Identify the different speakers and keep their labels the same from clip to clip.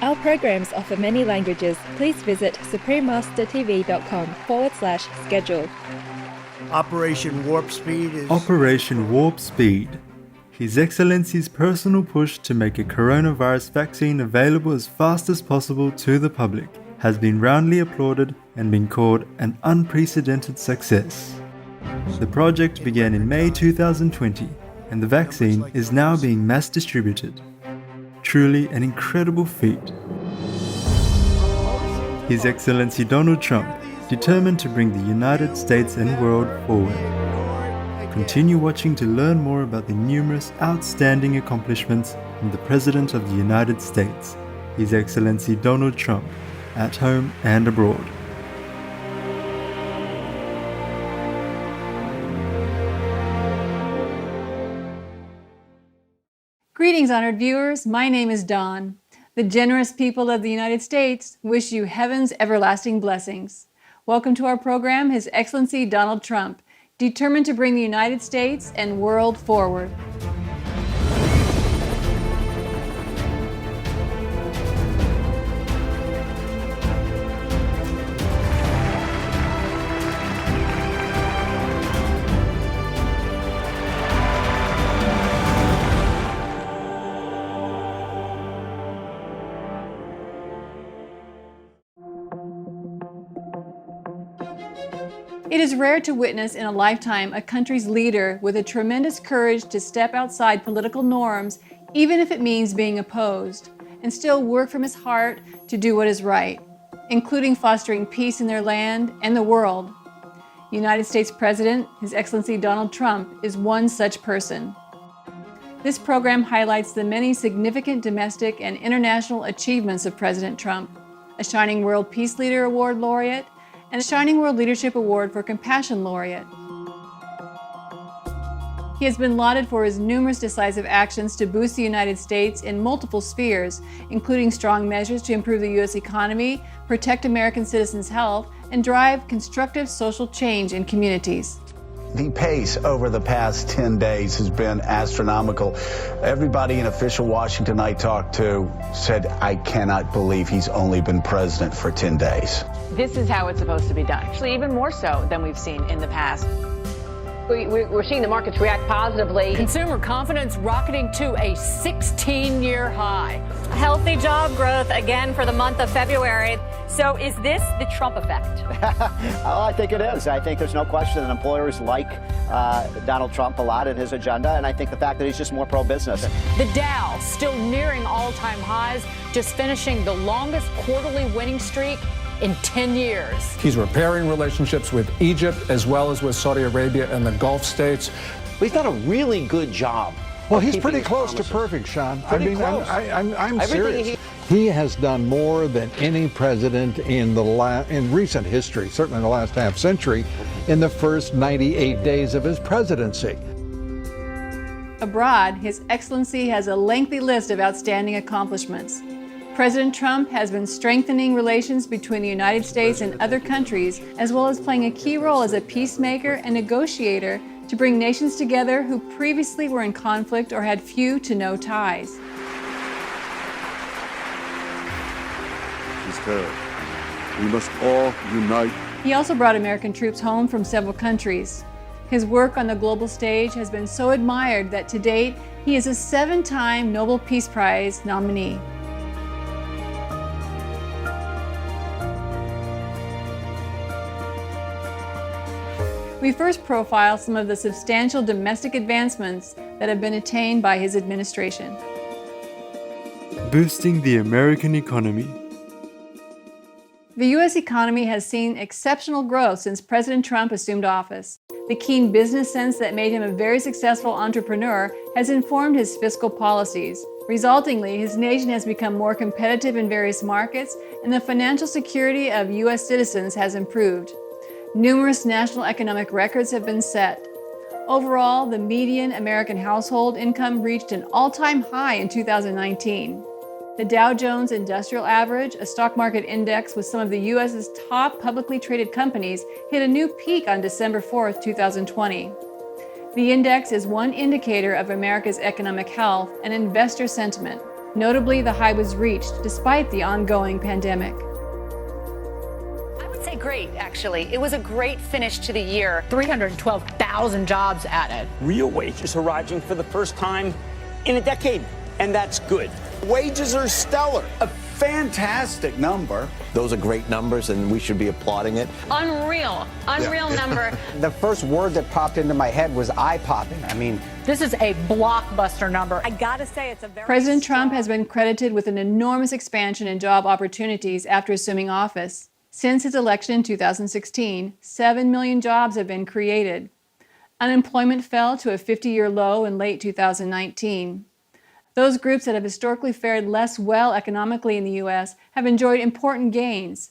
Speaker 1: Our programs offer many languages. Please visit suprememastertv.com/schedule.
Speaker 2: Operation Warp Speed is...
Speaker 3: Operation Warp Speed. His Excellency's personal push to make a coronavirus vaccine available as fast as possible to the public has been roundly applauded and been called an unprecedented success. The project began in May 2020, and the vaccine is now being mass distributed. Truly an incredible feat. His Excellency Donald Trump, determined to bring the United States and world forward. Continue watching to learn more about the numerous outstanding accomplishments from the President of the United States, His Excellency Donald Trump, at home and abroad.
Speaker 4: Greetings, honored viewers. My name is Dawn. The generous people of the United States wish you heaven's everlasting blessings. Welcome to our program, His Excellency Donald Trump, determined to bring the United States and world forward. It is rare to witness in a lifetime a country's leader with a tremendous courage to step outside political norms, even if it means being opposed, and still work from his heart to do what is right, including fostering peace in their land and the world. United States President, His Excellency Donald Trump, is one such person. This program highlights the many significant domestic and international achievements of President Trump, a Shining World Peace Leader Award laureate, and a Shining World Leadership Award for Compassion laureate. He has been lauded for his numerous decisive actions to boost the United States in multiple spheres, including strong measures to improve the U.S. economy, protect American citizens' health, and drive constructive social change in communities.
Speaker 5: The pace over the past 10 days has been astronomical. Everybody in official Washington I talked to said, I cannot believe he's only been president for 10 days.
Speaker 6: This is how it's supposed to be done. Actually, even more so than we've seen in the past. We're seeing the markets react positively.
Speaker 7: Consumer confidence rocketing to a 16-year high.
Speaker 8: Healthy job growth again for the month of February. So is this the Trump effect?
Speaker 9: Oh, I think it is. I think there's no question that employers like Donald Trump a lot in his agenda, and I think the fact that he's just more pro-business.
Speaker 7: The Dow still nearing all-time highs, just finishing the longest quarterly winning streak in 10 years.
Speaker 10: He's repairing relationships with Egypt as well as with Saudi Arabia and the Gulf states.
Speaker 9: He's done a really good job.
Speaker 11: Well, he's pretty close to perfect, Sean. I'm serious. He has done more than any president in recent history, certainly in the last half century, in the first 98 days of his presidency.
Speaker 4: Abroad, His Excellency has a lengthy list of outstanding accomplishments. President Trump has been strengthening relations between the United States and other countries, as well as playing a key role as a peacemaker and negotiator to bring nations together who previously were in conflict or had few to no ties.
Speaker 12: We must all unite.
Speaker 4: He also brought American troops home from several countries. His work on the global stage has been so admired that to date, he is a 7-time Nobel Peace Prize nominee. We first profile some of the substantial domestic advancements that have been attained by his administration.
Speaker 3: Boosting the American economy.
Speaker 4: The U.S. economy has seen exceptional growth since President Trump assumed office. The keen business sense that made him a very successful entrepreneur has informed his fiscal policies. Resultingly, his nation has become more competitive in various markets, and the financial security of U.S. citizens has improved. Numerous national economic records have been set. Overall, the median American household income reached an all-time high in 2019. The Dow Jones Industrial Average, a stock market index with some of the U.S.'s top publicly traded companies, hit a new peak on December 4, 2020. The index is one indicator of America's economic health and investor sentiment. Notably, the high was reached despite the ongoing pandemic.
Speaker 8: I would say great, actually. It was a great finish to the year.
Speaker 7: 312,000 jobs added.
Speaker 13: Real wages are rising for the first time in a decade, and that's good.
Speaker 5: Wages are stellar. A fantastic number.
Speaker 14: Those are great numbers, and we should be applauding it.
Speaker 8: Unreal number.
Speaker 9: The first word that popped into my head was eye-popping. I mean,
Speaker 7: This is a blockbuster number.
Speaker 8: I gotta say, it's a very
Speaker 4: President Trump has been credited with an enormous expansion in job opportunities after assuming office. Since his election in 2016, 7 million jobs have been created. Unemployment fell to a 50-year low in late 2019. Those groups that have historically fared less well economically in the U.S. have enjoyed important gains.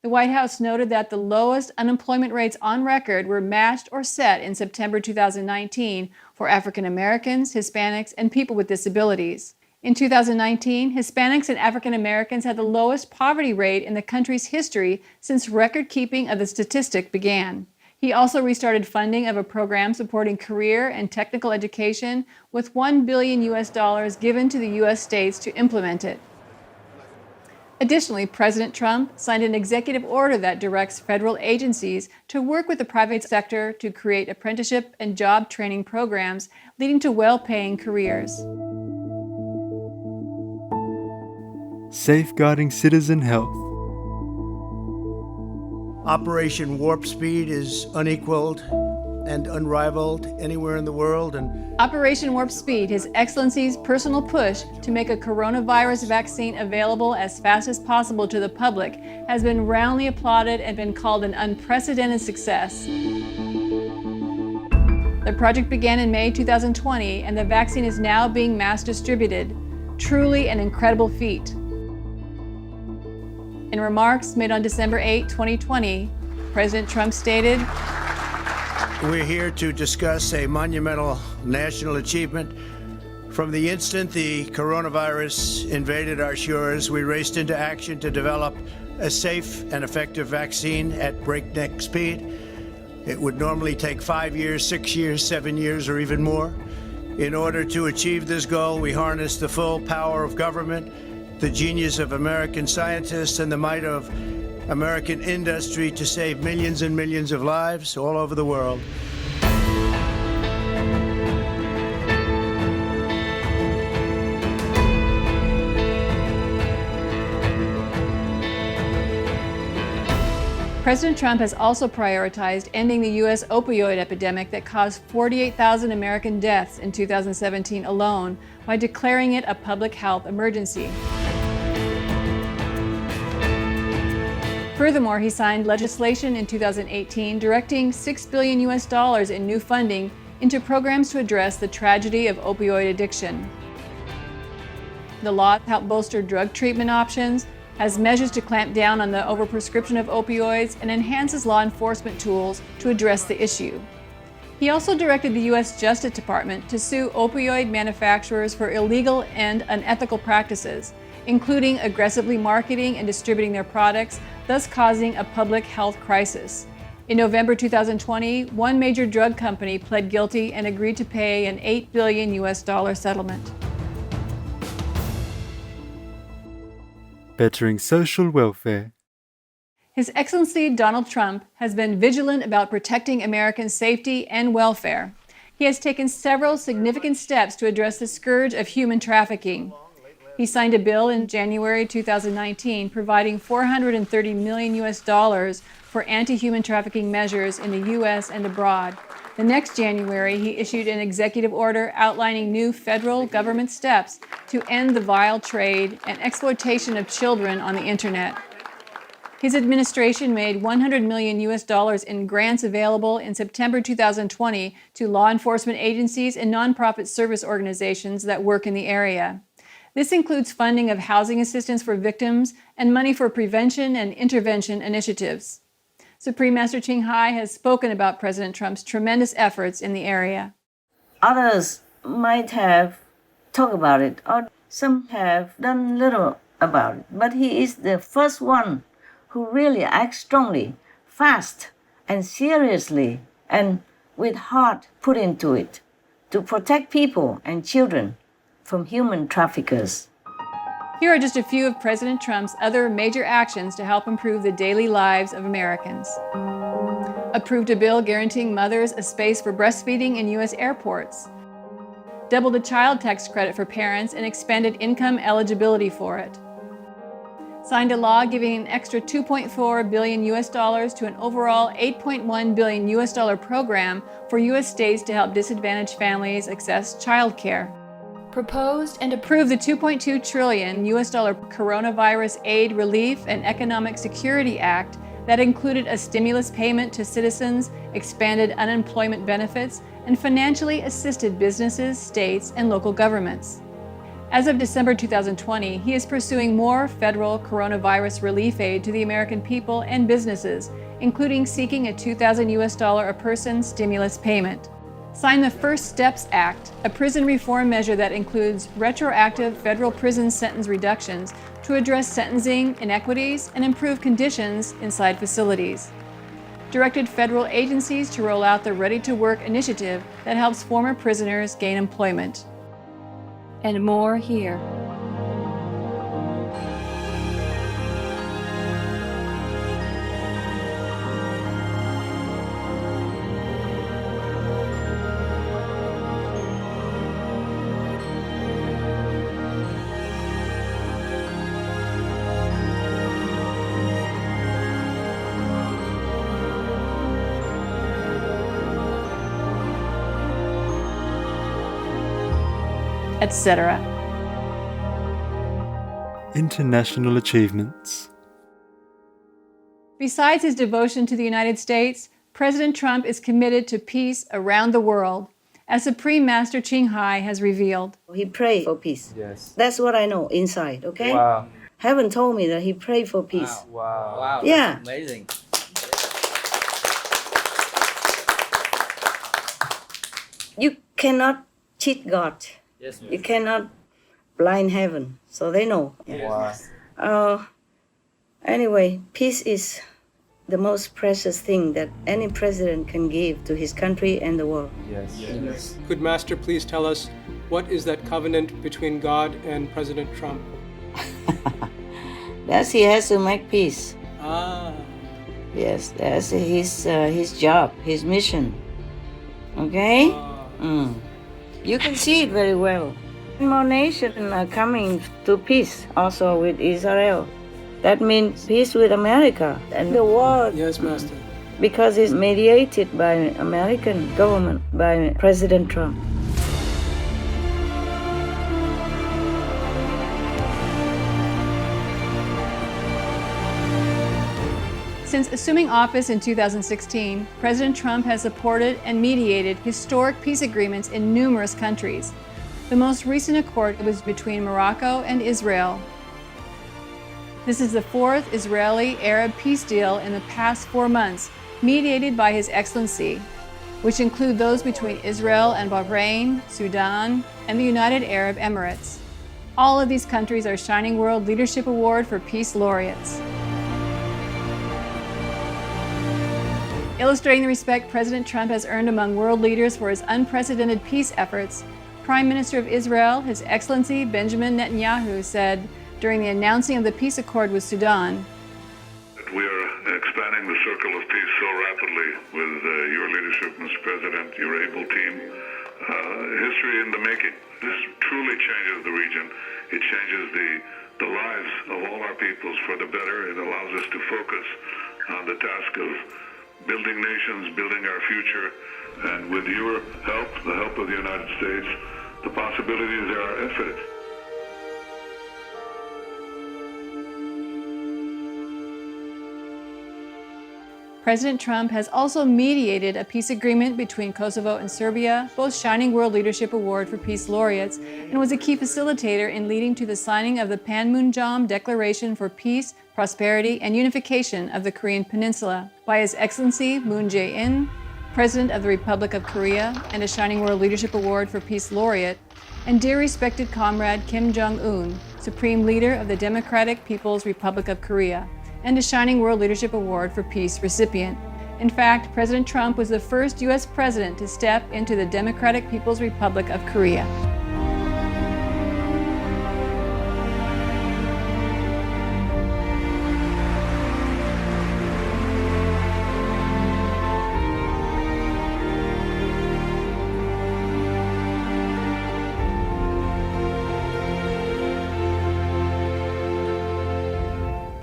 Speaker 4: The White House noted that the lowest unemployment rates on record were matched or set in September 2019 for African Americans, Hispanics, and people with disabilities. In 2019, Hispanics and African Americans had the lowest poverty rate in the country's history since record-keeping of the statistic began. He also restarted funding of a program supporting career and technical education with $1 billion given to the U.S. states to implement it. Additionally, President Trump signed an executive order that directs federal agencies to work with the private sector to create apprenticeship and job training programs leading to well-paying careers.
Speaker 3: Safeguarding citizen health.
Speaker 2: Operation Warp Speed is unequaled and unrivaled anywhere in the world, and
Speaker 4: Operation Warp Speed, His Excellency's personal push to make a coronavirus vaccine available as fast as possible to the public, has been roundly applauded and been called an unprecedented success. The project began in May 2020, and the vaccine is now being mass distributed. Truly an incredible feat. In remarks made on December 8, 2020, President Trump stated,
Speaker 2: we're here to discuss a monumental national achievement. From the instant the coronavirus invaded our shores, we raced into action to develop a safe and effective vaccine at breakneck speed. It would normally take 5 years, 6 years, 7 years, or even more. In order to achieve this goal, we harnessed the full power of government, the genius of American scientists, and the might of American industry to save millions and millions of lives all over the world.
Speaker 4: President Trump has also prioritized ending the U.S. opioid epidemic that caused 48,000 American deaths in 2017 alone by declaring it a public health emergency. Furthermore, he signed legislation in 2018 directing $6 billion in new funding into programs to address the tragedy of opioid addiction. The law helped bolster drug treatment options, has measures to clamp down on the overprescription of opioids, and enhances law enforcement tools to address the issue. He also directed the U.S. Justice Department to sue opioid manufacturers for illegal and unethical practices, including aggressively marketing and distributing their products, thus causing a public health crisis. In November 2020, one major drug company pled guilty and agreed to pay an $8 billion settlement.
Speaker 3: Bettering social welfare.
Speaker 4: His Excellency Donald Trump has been vigilant about protecting American safety and welfare. He has taken several significant steps to address the scourge of human trafficking. He signed a bill in January 2019 providing $430 million for anti-human trafficking measures in the U.S. and abroad. The next January, he issued an executive order outlining new federal government steps to end the vile trade and exploitation of children on the internet. His administration made $100 million in grants available in September 2020 to law enforcement agencies and nonprofit service organizations that work in the area. This includes funding of housing assistance for victims and money for prevention and intervention initiatives. Supreme Master Ching Hai has spoken about President Trump's tremendous efforts in the area.
Speaker 15: Others might have talked about it, or some have done little about it, but he is the first one who really acts strongly, fast, and seriously, and with heart put into it to protect people and children from human traffickers.
Speaker 4: Here are just a few of President Trump's other major actions to help improve the daily lives of Americans. Approved a bill guaranteeing mothers a space for breastfeeding in U.S. airports. Doubled the child tax credit for parents and expanded income eligibility for it. Signed a law giving an extra $2.4 billion to an overall $8.1 billion program for U.S. states to help disadvantaged families access child care. Proposed and approved the $2.2 trillion coronavirus aid relief and economic security act that included a stimulus payment to citizens, expanded unemployment benefits, and financially assisted businesses, states, and local governments. As of December 2020, he is pursuing more federal coronavirus relief aid to the American people and businesses, including seeking a $2,000 a person stimulus payment. Signed the First Steps Act, a prison reform measure that includes retroactive federal prison sentence reductions to address sentencing inequities and improve conditions inside facilities. Directed federal agencies to roll out the Ready to Work initiative that helps former prisoners gain employment. And more here. Etc.
Speaker 3: International achievements.
Speaker 4: Besides his devotion to the United States, President Trump is committed to peace around the world, as Supreme Master Ching Hai has revealed.
Speaker 15: He prayed for peace.
Speaker 16: Yes.
Speaker 15: That's what I know inside, okay?
Speaker 16: Wow.
Speaker 15: Heaven told me that he prayed for peace.
Speaker 16: Wow. Wow.
Speaker 15: Yeah.
Speaker 16: That's amazing.
Speaker 15: You cannot cheat God.
Speaker 16: Yes,
Speaker 15: you cannot blind heaven, so they know.
Speaker 16: Wow.
Speaker 15: Anyway, peace is the most precious thing that any president can give to his country and the world.
Speaker 16: Yes.
Speaker 17: Could Master please tell us what is that covenant between God and President Trump?
Speaker 15: That's he has to make peace. Yes, that's his job, his mission. Okay? You can see it very well. More nations are coming to peace also with Israel. That means peace with America and the world.
Speaker 17: Yes, Master.
Speaker 15: Because it's mediated by American government, by President Trump.
Speaker 4: Since assuming office in 2016, President Trump has supported and mediated historic peace agreements in numerous countries. The most recent accord was between Morocco and Israel. This is the fourth Israeli-Arab peace deal in the past 4 months, mediated by His Excellency, which include those between Israel and Bahrain, Sudan, and the United Arab Emirates. All of these countries are Shining World Leadership Award for Peace laureates. Illustrating the respect President Trump has earned among world leaders for his unprecedented peace efforts, Prime Minister of Israel, His Excellency Benjamin Netanyahu, said during the announcing of the peace accord with Sudan,
Speaker 18: "We are expanding the circle of peace so rapidly with your leadership, Mr. President, your able team. History in the making. This truly changes the region. It changes the lives of all our peoples for the better. It allows us to focus on the task of building nations, building our future, and with your help, the help of the United States, the possibilities are infinite."
Speaker 4: President Trump has also mediated a peace agreement between Kosovo and Serbia, both Shining World Leadership Award for Peace laureates, and was a key facilitator in leading to the signing of the Panmunjom Declaration for Peace, Prosperity, and Unification of the Korean Peninsula by His Excellency Moon Jae-in, President of the Republic of Korea and a Shining World Leadership Award for Peace laureate, and dear respected comrade Kim Jong-un, Supreme Leader of the Democratic People's Republic of Korea, and a Shining World Leadership Award for Peace recipient. In fact, President Trump was the first U.S. president to step into the Democratic People's Republic of Korea.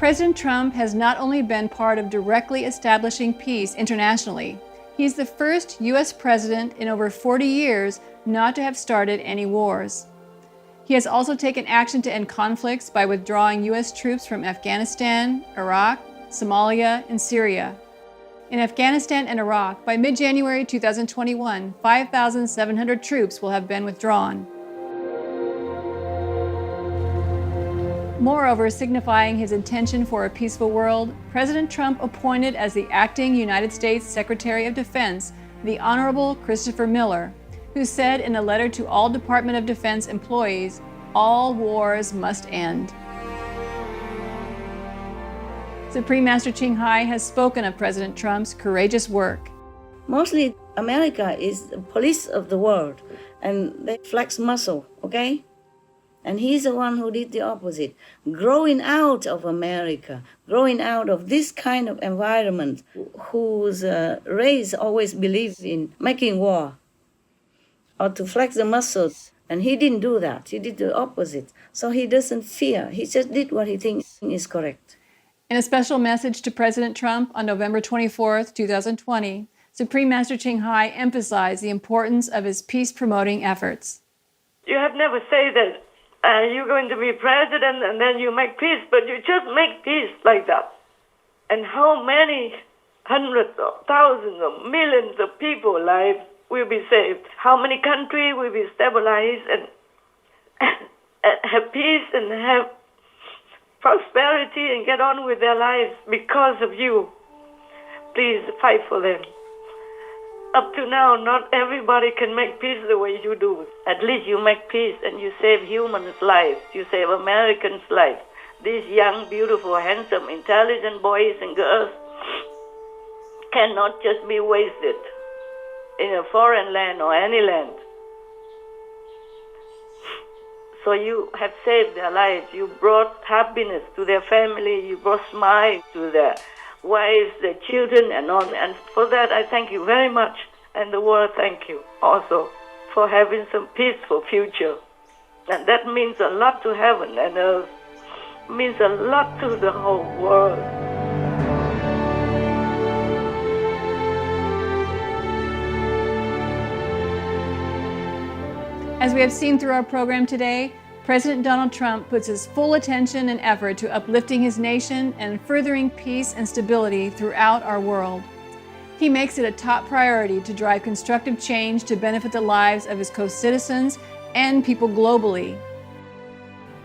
Speaker 4: President Trump has not only been part of directly establishing peace internationally, he's the first U.S. president in over 40 years not to have started any wars. He has also taken action to end conflicts by withdrawing U.S. troops from Afghanistan, Iraq, Somalia, and Syria. In Afghanistan and Iraq, by mid-January 2021, 5,700 troops will have been withdrawn. Moreover, signifying his intention for a peaceful world, President Trump appointed as the acting United States Secretary of Defense the Honorable Christopher Miller, who said in a letter to all Department of Defense employees, "All wars must end." Supreme Master Ching Hai has spoken of President Trump's courageous work.
Speaker 15: Mostly, America is the police of the world, and they flex muscle, okay? And he's the one who did the opposite. Growing out of America, growing out of this kind of environment whose race always believes in making war or to flex the muscles. And he didn't do that. He did the opposite. So he doesn't fear. He just did what he thinks is correct.
Speaker 4: In a special message to President Trump on November 24, 2020, Supreme Master Ching Hai emphasized the importance of his peace-promoting efforts.
Speaker 16: You have never said that you're going to be president and then you make peace, but you just make peace like that. And how many hundreds of thousands of millions of people's lives will be saved? How many countries will be stabilized and have peace and have prosperity and get on with their lives because of you? Please fight for them. Up to now, not everybody can make peace the way you do. At least you make peace and you save humans' lives. You save Americans' lives. These young, beautiful, handsome, intelligent boys and girls cannot just be wasted in a foreign land or any land. So you have saved their lives. You brought happiness to their family. You brought smile to their wives, their children, and on. And for that, I thank you very much. And the world thank you also for having some peaceful future. And that means a lot to heaven and earth. It means a lot to the whole world.
Speaker 4: As we have seen through our program today, President Donald Trump puts his full attention and effort to uplifting his nation and furthering peace and stability throughout our world. He makes it a top priority to drive constructive change to benefit the lives of his co-citizens and people globally.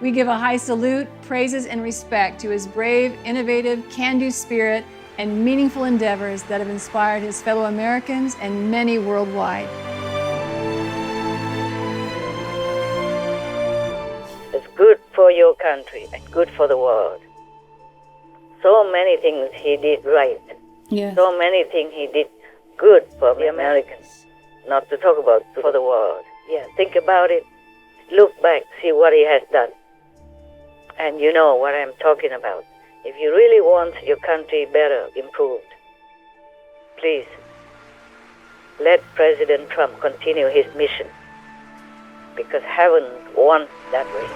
Speaker 4: We give a high salute, praises, and respect to his brave, innovative, can-do spirit and meaningful endeavors that have inspired his fellow Americans and many worldwide.
Speaker 15: It's good for your country and good for the world. So many things he did right.
Speaker 4: Yes.
Speaker 15: So many things he did good for the Americans, not to talk about for the world. Yeah, think about it, look back, see what he has done. And you know what I'm talking about. If you really want your country better, improved, please let President Trump continue his mission, because heaven wants that way.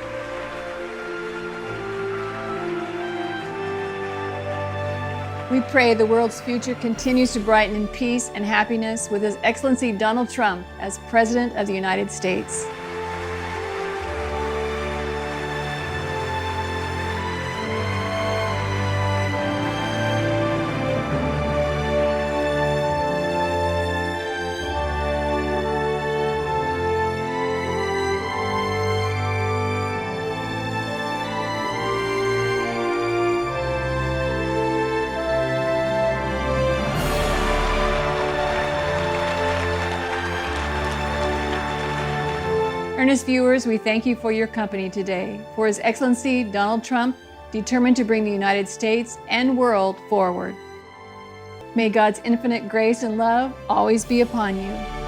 Speaker 4: We pray the world's future continues to brighten in peace and happiness with His Excellency Donald Trump as President of the United States. Earnest viewers, we thank you for your company today. For His Excellency Donald Trump, determined to bring the United States and world forward. May God's infinite grace and love always be upon you.